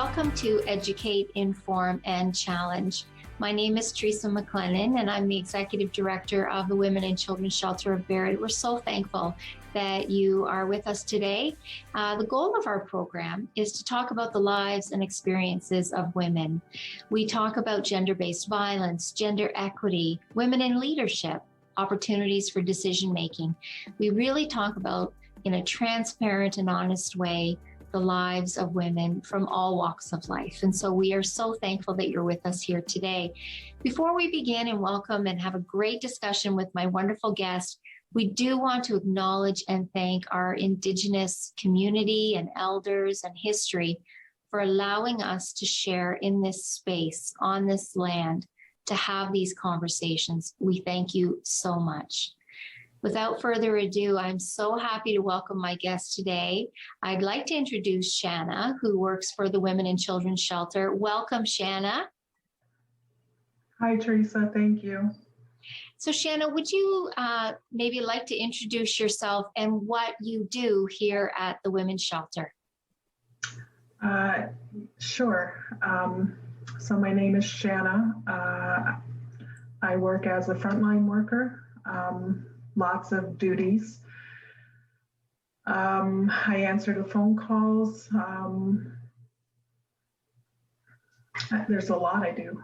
Welcome to Educate, Inform, and Challenge. My name is Teresa MacLennan, and I'm the Executive Director of the Women and Children's Shelter of Barrie. We're so thankful that you are with us today. The goal of our program is to talk about the lives and experiences of women. We talk about gender-based violence, gender equity, women in leadership, opportunities for decision-making. We really talk about, in a transparent and honest way, the lives of women from all walks of life. And so we are so thankful that you're with us here today. Before we begin and welcome and have a great discussion with my wonderful guest, we do want to acknowledge and thank our Indigenous community and elders and history for allowing us to share in this space, on this land, to have these conversations. We thank you so much. Without further ado, I'm so happy to welcome my guest today. I'd like to introduce Shana, who works for the Women and Children's Shelter. Welcome, Shana. Hi, Teresa. Thank you. So, Shana, would you maybe like to introduce yourself and what you do here at the Women's Shelter? Sure. So my name is Shana. I work as a frontline worker. Lots of duties. I answer the phone calls. There's a lot I do.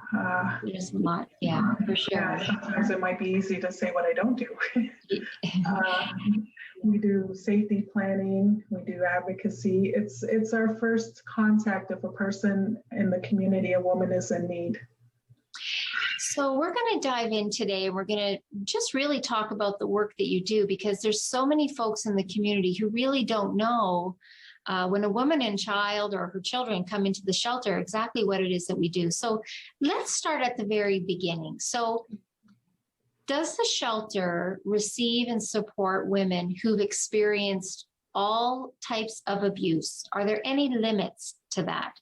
There's a lot, yeah, for sure. Yeah, sometimes it might be easy to say what I don't do. We do safety planning. We do advocacy. It's our first contact if a person in the community, a woman, is in need. So we're going to dive in today, and we're going to just really talk about the work that you do, because there's so many folks in the community who really don't know when a woman and child or her children come into the shelter exactly what it is that we do. So let's start at the very beginning. So does the shelter receive and support women who've experienced all types of abuse? Are there any limits to that?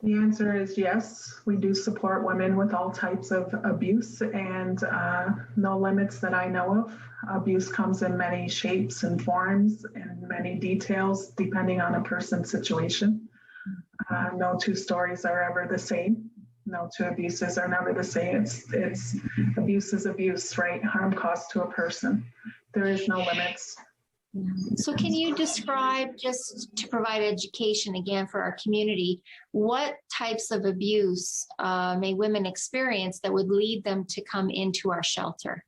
The answer is yes. We do support women with all types of abuse, and no limits that I know of. Abuse comes in many shapes and forms and many details depending on a person's situation. No two stories are ever the same. No two abuses are never the same. It's abuse is abuse, right? Harm caused to a person. There is no limits. So can you describe, just to provide education again for our community, what types of abuse may women experience that would lead them to come into our shelter?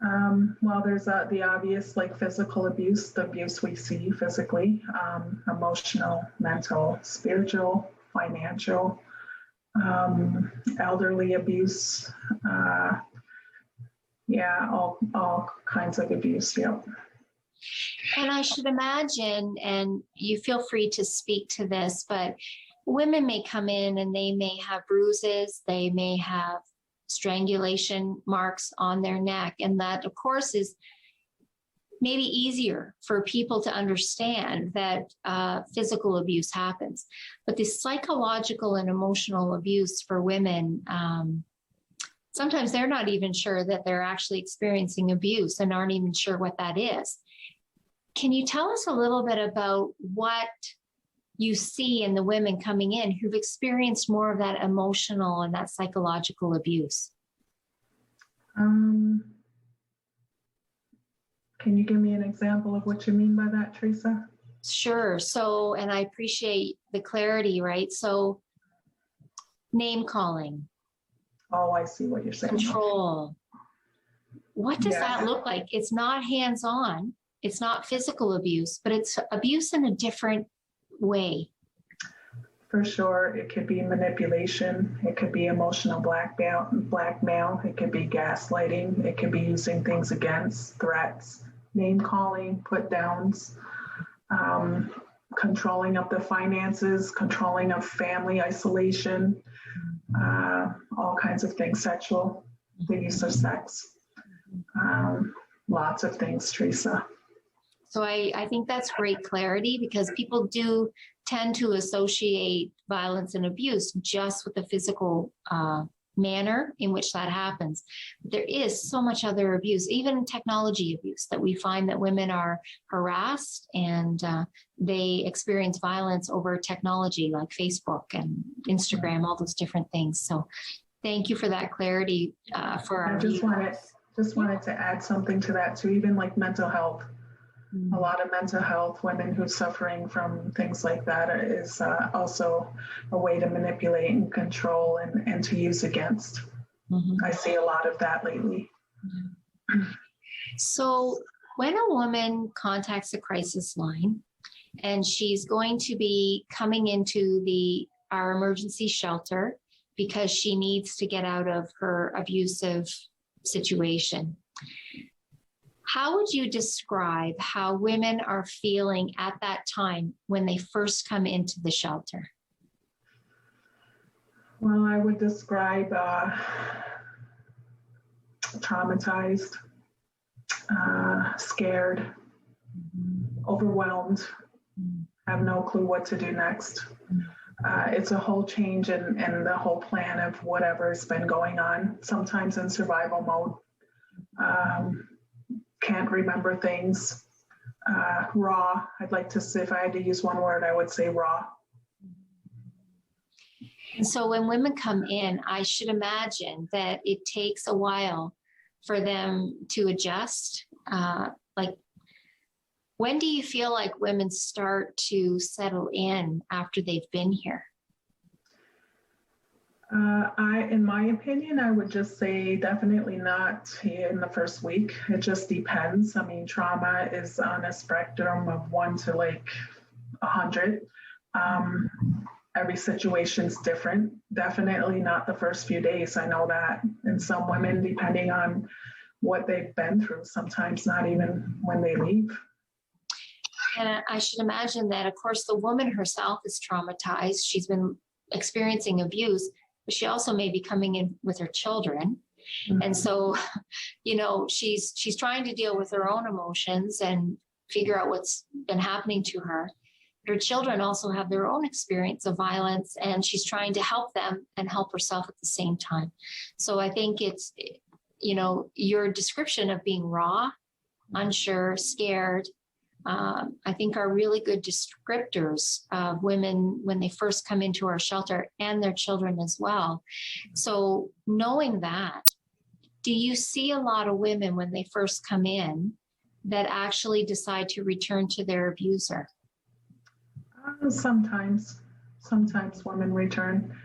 Well, there's the obvious, like physical abuse, the abuse we see physically, emotional, mental, spiritual, financial, elderly abuse, all kinds of abuse, yep. And I should imagine, and you feel free to speak to this, but women may come in and they may have bruises, they may have strangulation marks on their neck, and that, of course, is maybe easier for people to understand that physical abuse happens. But the psychological and emotional abuse for women, sometimes they're not even sure that they're actually experiencing abuse and aren't even sure what that is. Can you tell us a little bit about what you see in the women coming in who've experienced more of that emotional and that psychological abuse? Can you give me an example of what you mean by that, Teresa? Sure. So, and I appreciate the clarity, right? So, name calling. Oh, I see what you're saying. Control. What does that look like? It's not hands-on. It's not physical abuse, but it's abuse in a different way. For sure. It could be manipulation. It could be emotional blackmail. It could be gaslighting. It could be using things against, threats, name calling, put downs, controlling of the finances, controlling of family isolation, all kinds of things, sexual, the use of sex, lots of things, Teresa. So I think that's great clarity, because people do tend to associate violence and abuse just with the physical manner in which that happens. There is so much other abuse, even technology abuse, that we find that women are harassed and they experience violence over technology like Facebook and Instagram, all those different things. So thank you for that clarity for our just wanted to add something to that too, even like mental health. A lot of mental health, women who are suffering from things like that is also a way to manipulate and control and to use against. I see a lot of that lately. So when a woman contacts a crisis line and she's going to be coming into our emergency shelter because she needs to get out of her abusive situation, how would you describe how women are feeling at that time when they first come into the shelter? Well, I would describe traumatized, scared, overwhelmed, have no clue what to do next. It's a whole change in the whole plan of whatever's been going on, sometimes in survival mode. Can't remember things. Raw. I'd like to say, if I had to use one word, I would say raw. And so when women come in, I should imagine that it takes a while for them to adjust. Like, when do you feel like women start to settle in after they've been here? In my opinion, I would just say definitely not in the first week. It just depends. I mean, trauma is on a spectrum of 1 to like 100. Every situation's different. Definitely not the first few days. I know that. And some women, depending on what they've been through, sometimes not even when they leave. And I should imagine that, of course, the woman herself is traumatized. She's been experiencing abuse, but she also may be coming in with her children. And so, you know, she's trying to deal with her own emotions and figure out what's been happening to her. Her children also have their own experience of violence, and she's trying to help them and help herself at the same time. So I think it's, you know, your description of being raw, unsure, scared, I think are really good descriptors of women when they first come into our shelter, and their children as well. So knowing that, do you see a lot of women when they first come in that actually decide to return to their abuser? Sometimes women return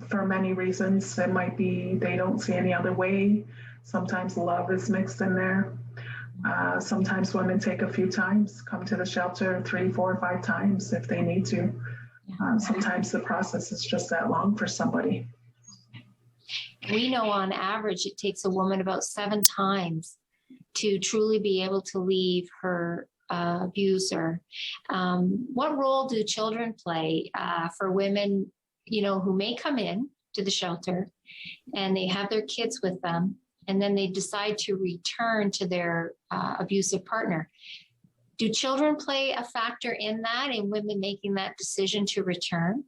for many reasons. It might be they don't see any other way. Sometimes love is mixed in there. Sometimes women take a few times, come to the shelter 3, 4, 5 times if they need to. Sometimes the process is just that long for somebody. We know on average it takes a woman about 7 times to truly be able to leave her abuser. What role do children play for women, you know, who may come in to the shelter and they have their kids with them, and then they decide to return to their abusive partner? Do children play a factor in that, in women making that decision to return?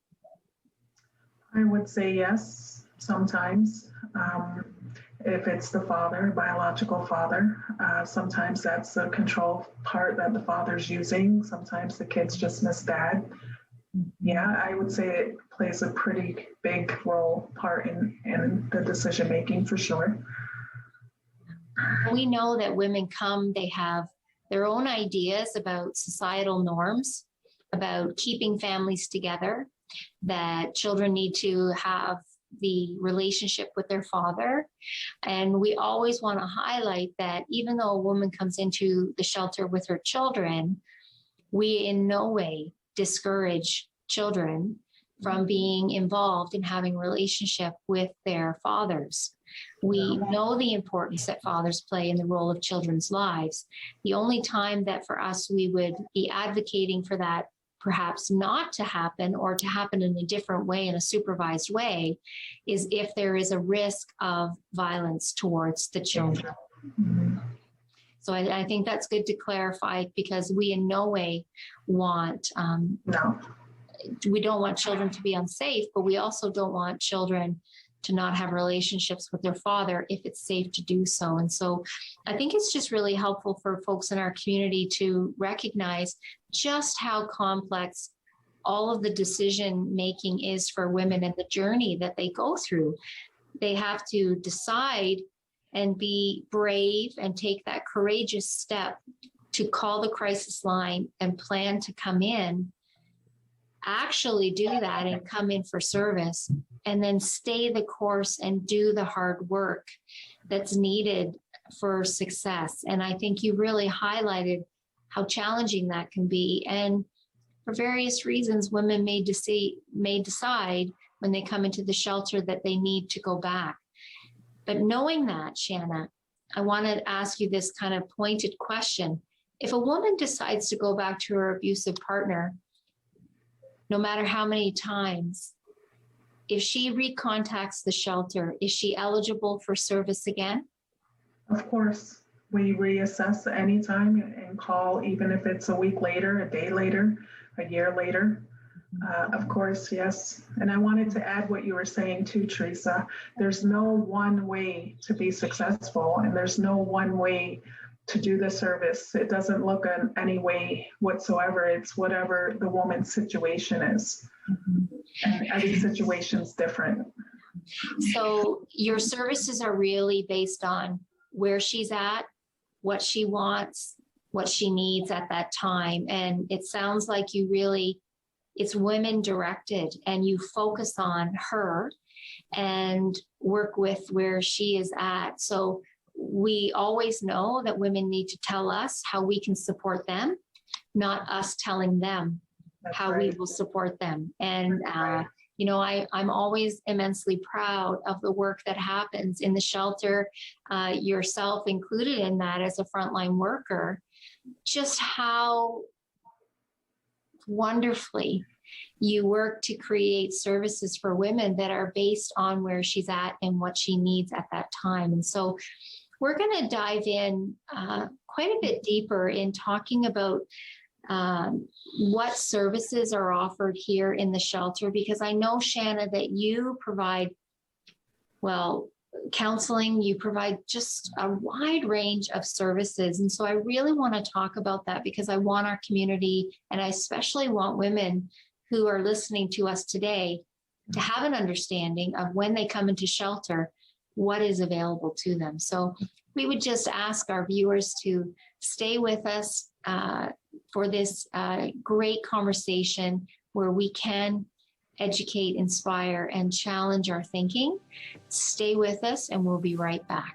I would say yes, sometimes. If it's the father, biological father, sometimes that's the control part that the father's using. Sometimes the kids just miss dad. Yeah, I would say it plays a pretty big part in the decision making for sure. We know that women come, they have their own ideas about societal norms, about keeping families together, that children need to have the relationship with their father. And we always want to highlight that even though a woman comes into the shelter with her children, we in no way discourage children from being involved in having a relationship with their fathers. We know the importance that fathers play in the role of children's lives. The only time that for us we would be advocating for that perhaps not to happen, or to happen in a different way, in a supervised way, is if there is a risk of violence towards the children. So I think that's good to clarify, because we in no way want, we don't want children to be unsafe, but we also don't want children to not have relationships with their father if it's safe to do so. And so I think it's just really helpful for folks in our community to recognize just how complex all of the decision making is for women and the journey that they go through. They have to decide and be brave and take that courageous step to call the crisis line and plan to come in, actually do that and come in for service, and then stay the course and do the hard work that's needed for success. And I think you really highlighted how challenging that can be. And for various reasons, women may decide when they come into the shelter that they need to go back. But knowing that, Shana, I want to ask you this kind of pointed question. If a woman decides to go back to her abusive partner, no matter how many times, if she recontacts the shelter, is she eligible for service again? Of course, we reassess anytime and call, even if it's a week later, a day later, a year later. Of course, yes. And I wanted to add what you were saying too, Teresa. There's no one way to be successful, and there's no one way to do the service. It doesn't look in any way whatsoever. It's whatever the woman's situation is. And every situation's different. So your services are really based on where she's at, what she wants, what she needs at that time. And it sounds like you really, it's women directed, and you focus on her and work with where she is at. So we always know that women need to tell us how we can support them, not us telling them how we will support them. And, you know, I'm always immensely proud of the work that happens in the shelter, yourself included in that as a frontline worker, just how wonderfully you work to create services for women that are based on where she's at and what she needs at that time. And so we're going to dive in quite a bit deeper in talking about what services are offered here in the shelter, because I know, Shana, that you provide, well, counseling, you provide just a wide range of services. And so I really want to talk about that, because I want our community, and I especially want women who are listening to us today, to have an understanding of when they come into shelter, what is available to them. So we would just ask our viewers to stay with us for this great conversation where we can educate, inspire, and challenge our thinking. Stay with us, and we'll be right back.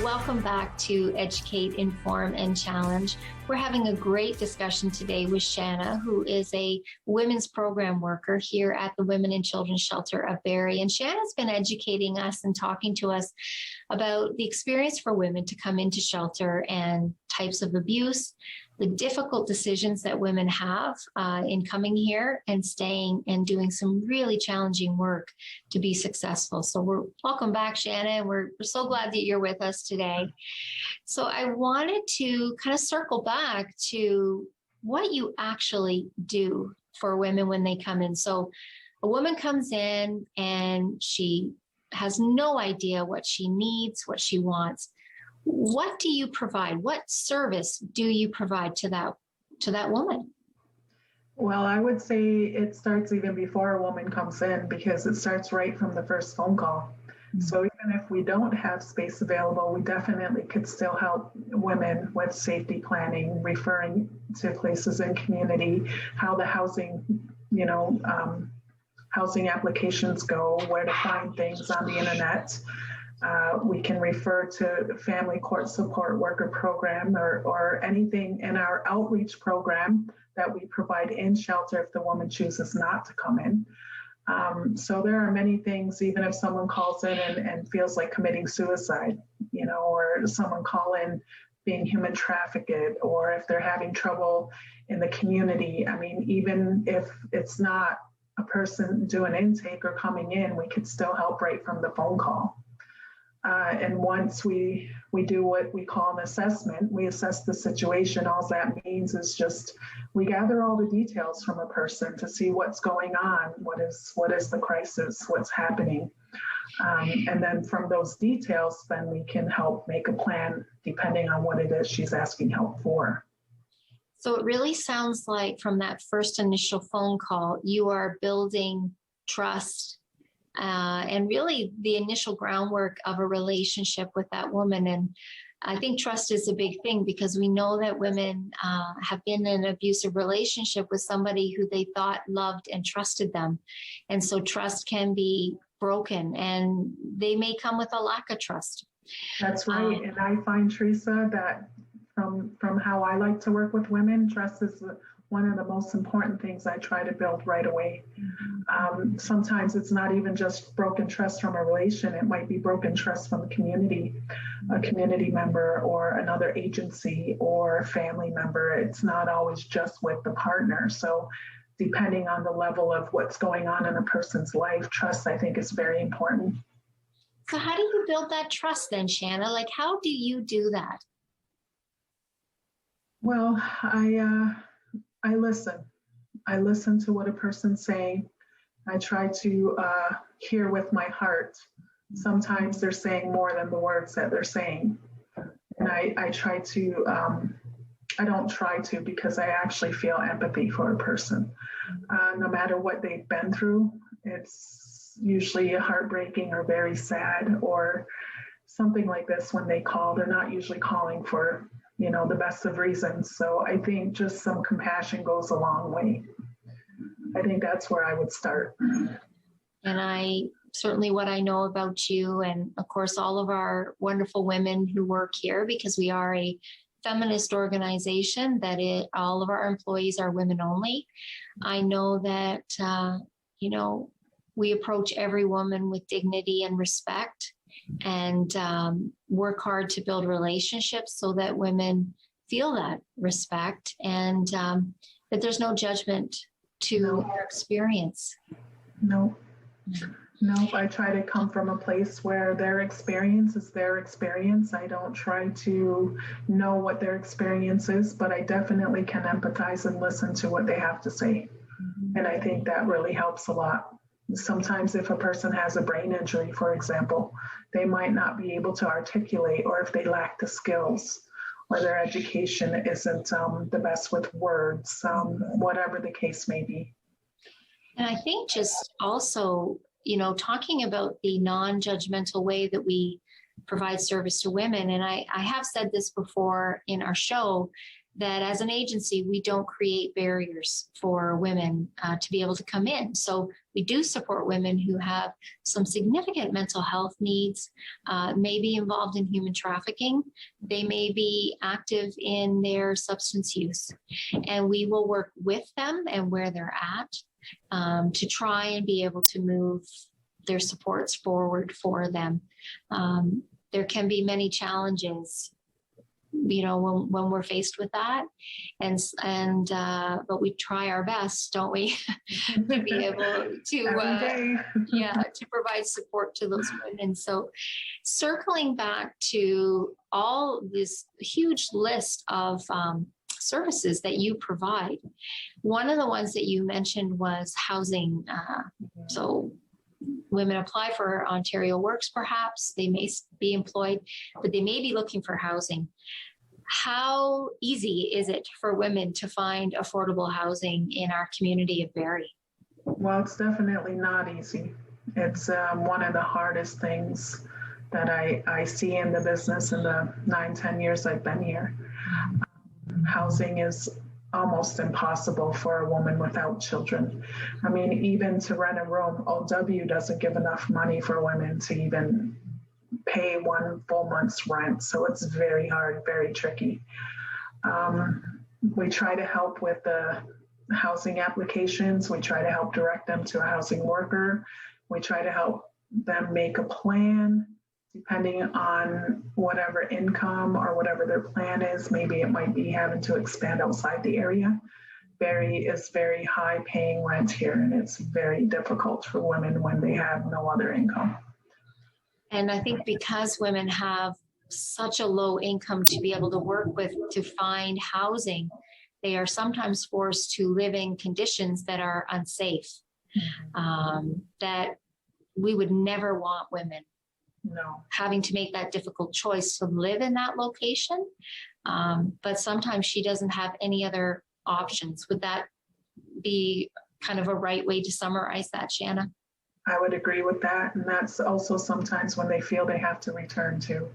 Welcome back to Educate, Inform, and Challenge. We're having a great discussion today with Shana, who is a women's program worker here at the Women and Children's Shelter of Barrie. And Shana's been educating us and talking to us about the experience for women to come into shelter and types of abuse, the difficult decisions that women have in coming here and staying and doing some really challenging work to be successful. So welcome back, Shana, and we're so glad that you're with us today. So I wanted to kind of circle back to what you actually do for women when they come in. So a woman comes in and she has no idea what she needs, what she wants. What do you provide? What service do you provide to that woman? Well, I would say it starts even before a woman comes in, because it starts right from the first phone call. Mm-hmm. So even if we don't have space available, we definitely could still help women with safety planning, referring to places in community, how the housing, housing applications go, where to find things on the internet. We can refer to family court support worker program or anything in our outreach program that we provide in shelter if the woman chooses not to come in. So there are many things, even if someone calls in and feels like committing suicide, or someone call in being human trafficked, or if they're having trouble in the community. I mean, even if it's not a person doing intake or coming in, we could still help right from the phone call. And once we do what we call an assessment, we assess the situation. All that means is just we gather all the details from a person to see what's going on, what is the crisis, what's happening. And then from those details, then we can help make a plan depending on what it is she's asking help for. So it really sounds like from that first initial phone call, you are building trust and really the initial groundwork of a relationship with that woman. And I think trust is a big thing because we know that women have been in an abusive relationship with somebody who they thought loved and trusted them. And so trust can be broken and they may come with a lack of trust. That's right. And I find, Teresa, that from how I like to work with women, trust is one of the most important things I try to build right away. Sometimes it's not even just broken trust from a relation. It might be broken trust from a community member or another agency or family member. It's not always just with the partner. So depending on the level of what's going on in a person's life, trust, I think, is very important. So how do you build that trust then, Shana? Like, how do you do that? Well, I listen. I listen to what a person's saying. I try to hear with my heart. Sometimes they're saying more than the words that they're saying. And I try to, I don't try to because I actually feel empathy for a person. No matter what they've been through, it's usually heartbreaking or very sad or something like this when they call. They're not usually calling for the best of reasons. So I think just some compassion goes a long way. I think that's where I would start. And certainly what I know about you and of course all of our wonderful women who work here, because we are a feminist organization all of our employees are women only. I know that, we approach every woman with dignity and respect and work hard to build relationships so that women feel that respect and that there's no judgment to their experience. No, I try to come from a place where their experience is their experience. I don't try to know what their experience is, but I definitely can empathize and listen to what they have to say. Mm-hmm. And I think that really helps a lot. Sometimes if a person has a brain injury, for example, they might not be able to articulate, or if they lack the skills or their education isn't the best with words, whatever the case may be. And I think just also, talking about the non-judgmental way that we provide service to women. And I have said this before in our show, that as an agency, we don't create barriers for women to be able to come in. So we do support women who have some significant mental health needs, may be involved in human trafficking. They may be active in their substance use. And we will work with them and where they're at to try and be able to move their supports forward for them. There can be many challenges when we're faced with that, but we try our best, don't we, to be able to to provide support to those women. So circling back to all this huge list of services that you provide, one of the ones that you mentioned was housing. So women apply for Ontario Works, perhaps they may be employed, but they may be looking for housing. How easy is it for women to find affordable housing in our community of Barrie? Well, it's definitely not easy. It's one of the hardest things that I see in the business in the 9-10 years I've been here. Housing is almost impossible for a woman without children. I mean, even to rent a room, OW doesn't give enough money for women to even pay one full month's rent. So it's very hard, very tricky. We try to help with the housing applications. We try to help direct them to a housing worker. We try to help them make a plan depending on whatever income or whatever their plan is. Maybe it might be having to expand outside the area. Barrie is very high paying rent here, and it's very difficult for women when they have no other income. And I think because women have such a low income to be able to work with to find housing, they are sometimes forced to live in conditions that are unsafe, that we would never want women having to make that difficult choice to live in that location. But sometimes she doesn't have any other options. Would that be kind of a right way to summarize that, Shana? I would agree with that. And that's also sometimes when they feel they have to return to.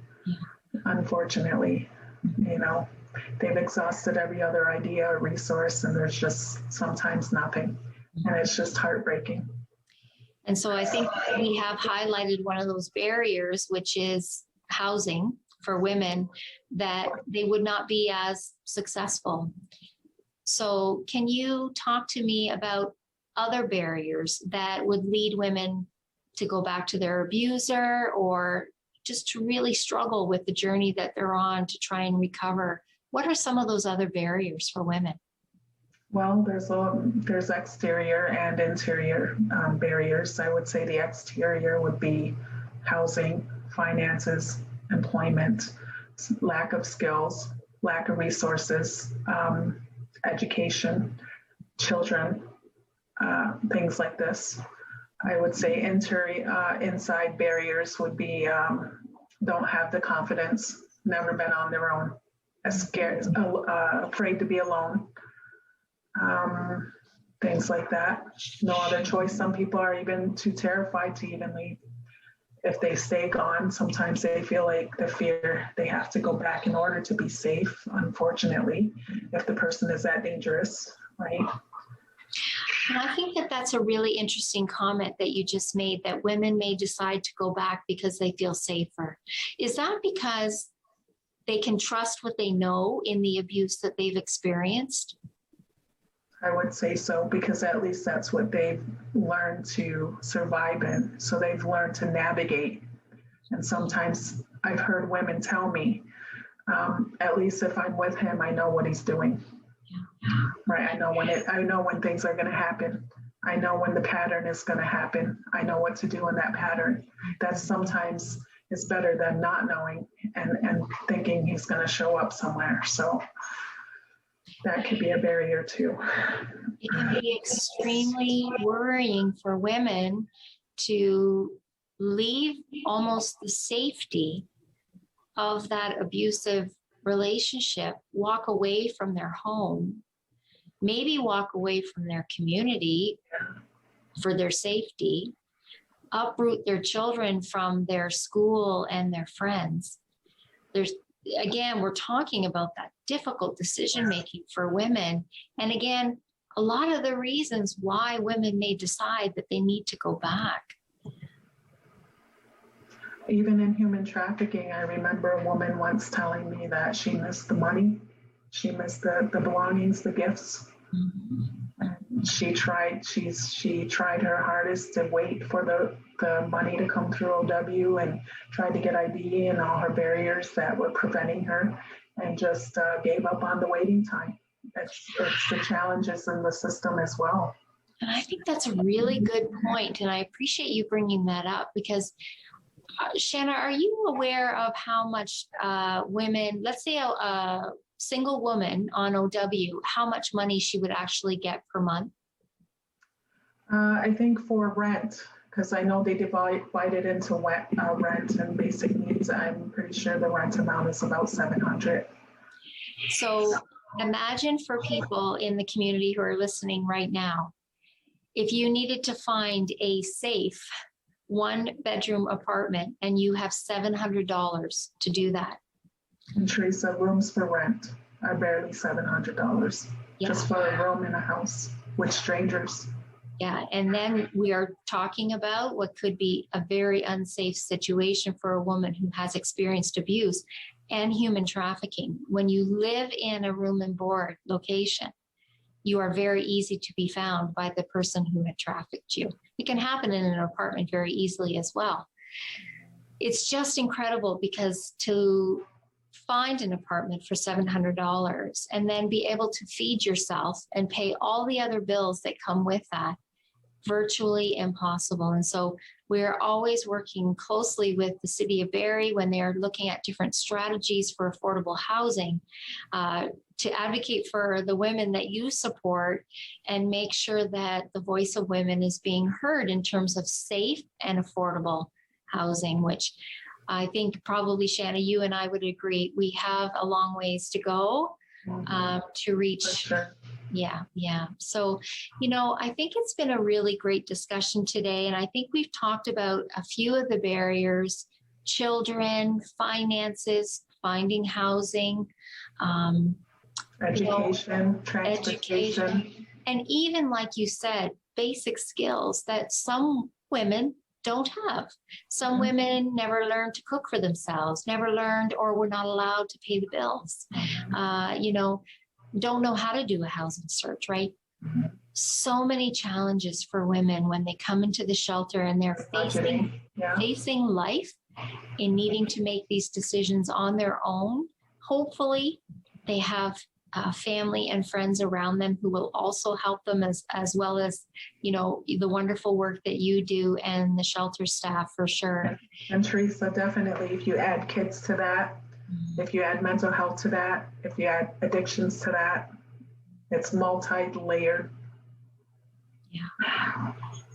Unfortunately, they've exhausted every other idea or resource, and there's just sometimes nothing. And it's just heartbreaking. And so I think we have highlighted one of those barriers, which is housing for women, that they would not be as successful. So can you talk to me about other barriers that would lead women to go back to their abuser, or just to really struggle with the journey that they're on to try and recover? What are some of those other barriers for women? Well, there's exterior and interior barriers. I would say the exterior would be housing, finances, employment, lack of skills, lack of resources, education, children, things like this. I would say inside barriers would be don't have the confidence, never been on their own, scared, afraid to be alone. Things like that. No other choice. Some people are even too terrified to even leave. If they stay gone, sometimes they feel like the fear they have to go back in order to be safe, unfortunately, if the person is that dangerous, right? And I think that that's a really interesting comment that you just made, that women may decide to go back because they feel safer. Is that because they can trust what they know in the abuse that they've experienced? I would say so, because at least that's what they've learned to survive in. So they've learned to navigate. And sometimes I've heard women tell me, at least if I'm with him, I know what he's doing. Right? I know when things are going to happen. I know when the pattern is going to happen. I know what to do in that pattern. That sometimes is better than not knowing and thinking he's going to show up somewhere. So that could be a barrier too. It can be extremely worrying for women to leave almost the safety of that abusive relationship, walk away from their home, maybe walk away from their community for their safety, uproot their children from their school and their friends. Again, we're talking about that difficult decision making for women. And again, a lot of the reasons why women may decide that they need to go back. Even in human trafficking, I remember a woman once telling me that she missed the money, she missed the belongings, the gifts. Mm-hmm. She tried her hardest to wait for the money to come through OW, and tried to get ID and all her barriers that were preventing her, and just gave up on the waiting time. It's the challenges in the system as well. And I think that's a really good point, and I appreciate you bringing that up, because Shana, are you aware of how much women, let's say a single woman on OW, how much money she would actually get per month? I think for rent, because I know they divide it into rent and basic needs. I'm pretty sure the rent amount is about $700. So imagine for people in the community who are listening right now, if you needed to find a safe 1-bedroom apartment and you have $700 to do that. And Teresa, rooms for rent are barely $700 just for a room in a house with strangers. Yeah, and then we are talking about what could be a very unsafe situation for a woman who has experienced abuse and human trafficking. When you live in a room and board location, you are very easy to be found by the person who had trafficked you. It can happen in an apartment very easily as well. It's just incredible, because to find an apartment for $700 and then be able to feed yourself and pay all the other bills that come with that virtually impossible. And so we're always working closely with the city of Barrie when they're looking at different strategies for affordable housing, to advocate for the women that you support and make sure that the voice of women is being heard in terms of safe and affordable housing, which I think probably, Shana, you and I would agree, we have a long ways to go to reach. Sure. Yeah. So, I think it's been a really great discussion today. And I think we've talked about a few of the barriers: children, finances, finding housing, education, transportation. And even, like you said, basic skills that some women don't have. Some women never learned to cook for themselves, never learned or were not allowed to pay the bills. Don't know how to do a housing search, right? So many challenges for women when they come into the shelter and they're facing life and needing to make these decisions on their own. Hopefully, they have family and friends around them who will also help them, as well as, the wonderful work that you do and the shelter staff, for sure. And Teresa, definitely, if you add kids to that, if you add mental health to that, if you add addictions to that, it's multi-layered. Yeah.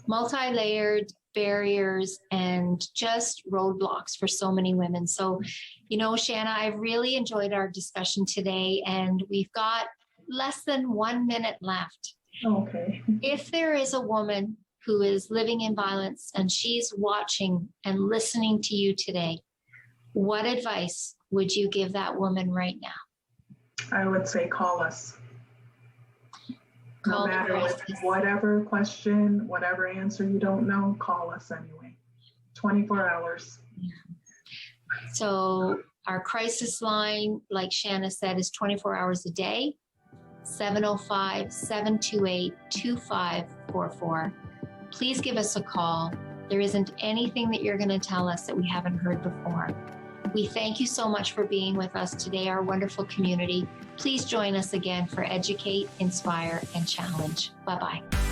Multi-layered barriers and just roadblocks for so many women. So, Shana, I really enjoyed our discussion today, and we've got less than 1 minute left. Okay. If there is a woman who is living in violence and she's watching and listening to you today, what advice would you give that woman right now? I would say call us. No matter whatever question, whatever answer you don't know, call us anyway. 24 hours. Yeah. So our crisis line, like Shana said, is 24 hours a day, 705-728-2544. Please give us a call. There isn't anything that you're going to tell us that we haven't heard before. We thank you so much for being with us today, our wonderful community. Please join us again for Educate, Inspire, and Challenge. Bye-bye.